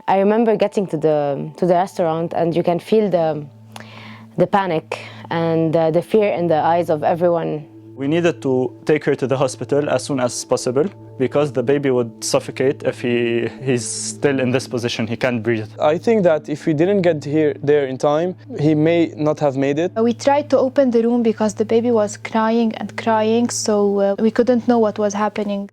I remember getting to the restaurant, and you can feel the panic and the fear in the eyes of everyone. We needed to take her to the hospital as soon as possible because the baby would suffocate if he's still in this position. He can't breathe. I think that if we didn't get there in time, he may not have made it. We tried to open the room because the baby was crying and crying, so we couldn't know what was happening.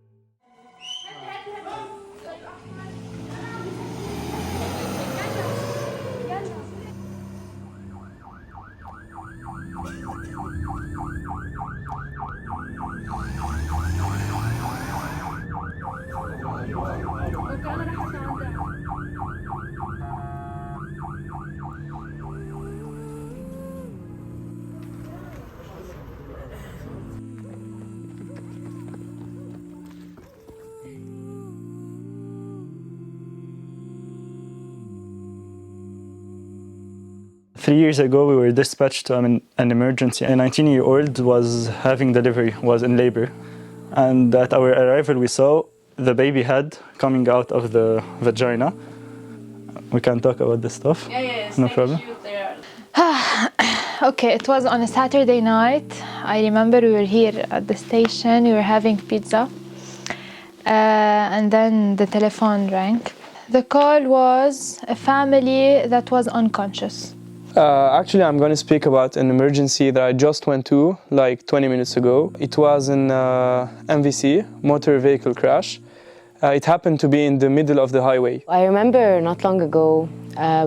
3 years ago, we were dispatched to an emergency. A 19-year-old was having delivery, was in labor. And at our arrival, we saw the baby head coming out of the vagina. We can talk about this stuff. Yes, no problem. Okay, it was on a Saturday night. I remember we were here at the station, we were having pizza. And then the telephone rang. The call was a family that was unconscious. Actually, I'm going to speak about an emergency that I just went to like 20 minutes ago. It was an MVC, motor vehicle crash. It happened to be in the middle of the highway. I remember not long ago,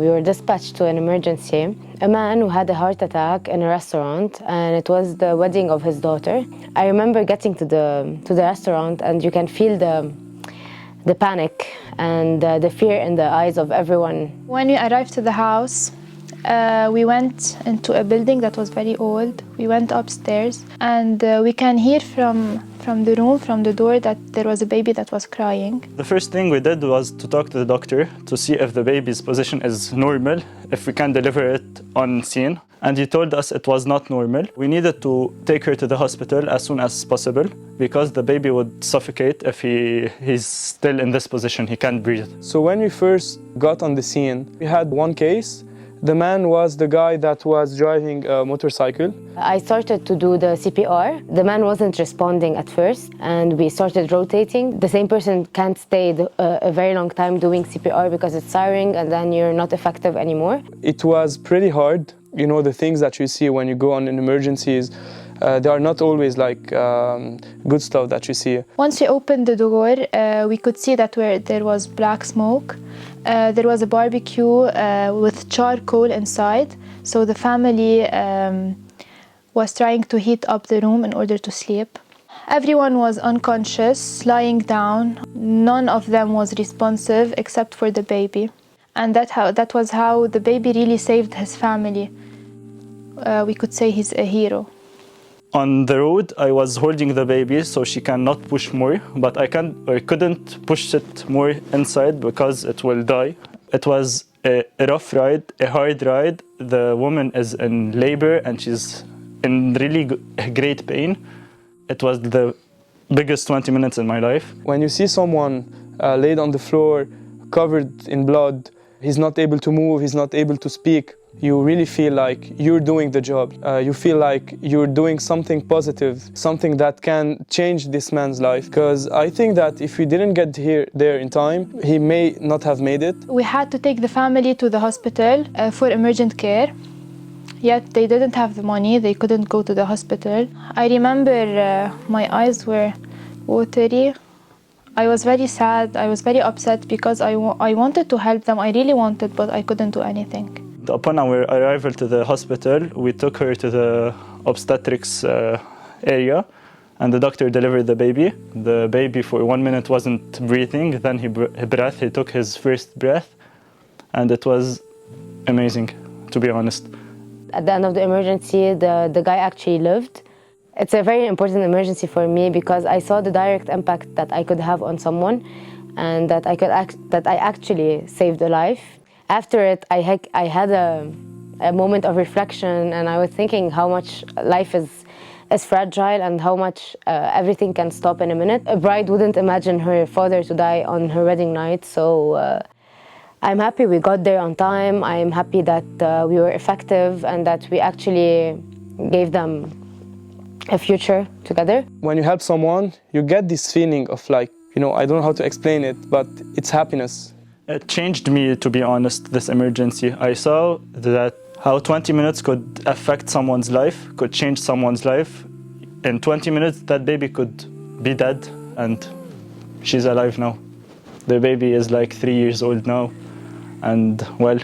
we were dispatched to an emergency. A man who had a heart attack in a restaurant, and it was the wedding of his daughter. I remember getting to the restaurant, and you can feel the panic and the fear in the eyes of everyone. When we arrived to the house, we went into a building that was very old. We went upstairs, and we can hear from the room, from the door, that there was a baby that was crying. The first thing we did was to talk to the doctor to see if the baby's position is normal, if we can deliver it on scene. And he told us it was not normal. We needed to take her to the hospital as soon as possible because the baby would suffocate if he's still in this position. He can't breathe. So when we first got on the scene, we had one case. The man was the guy that was driving a motorcycle. I started to do the CPR. The man wasn't responding at first, and we started rotating. The same person can't stay a very long time doing CPR because it's tiring, and then you're not effective anymore. It was pretty hard. You know, the things that you see when you go on in emergencies, they are not always like good stuff that you see. Once we opened the door, we could see that there was black smoke. There was a barbecue with charcoal inside, so the family was trying to heat up the room in order to sleep. Everyone was unconscious, lying down. None of them was responsive except for the baby. And that was how the baby really saved his family. We could say he's a hero. On the road, I was holding the baby so she cannot push more, but I couldn't push it more inside because it will die. It was a rough ride, a hard ride. The woman is in labor and she's in really great pain. It was the biggest 20 minutes in my life. When you see someone laid on the floor, covered in blood, he's not able to move, he's not able to speak, you really feel like you're doing the job. You feel like you're doing something positive, something that can change this man's life. Because I think that if we didn't get there in time, he may not have made it. We had to take the family to the hospital for emergent care. Yet they didn't have the money, they couldn't go to the hospital. I remember my eyes were watery. I was very sad, I was very upset because I wanted to help them, I really wanted, but I couldn't do anything. Upon our arrival to the hospital, we took her to the obstetrics area, and the doctor delivered the baby. The baby for 1 minute wasn't breathing, then he took his first breath, and it was amazing, to be honest. At the end of the emergency, the guy actually lived. It's a very important emergency for me because I saw the direct impact that I could have on someone, and that I actually saved a life. After it, I had a moment of reflection, and I was thinking how much life is fragile and how much everything can stop in a minute. A bride wouldn't imagine her father to die on her wedding night, so I'm happy we got there on time. I'm happy that we were effective and that we actually gave them a future together. When you help someone, you get this feeling of like, you know, I don't know how to explain it, but it's happiness. It changed me, to be honest, this emergency. I saw that how 20 minutes could affect someone's life, could change someone's life. In 20 minutes, that baby could be dead, and she's alive now. The baby is like 3 years old now, and well,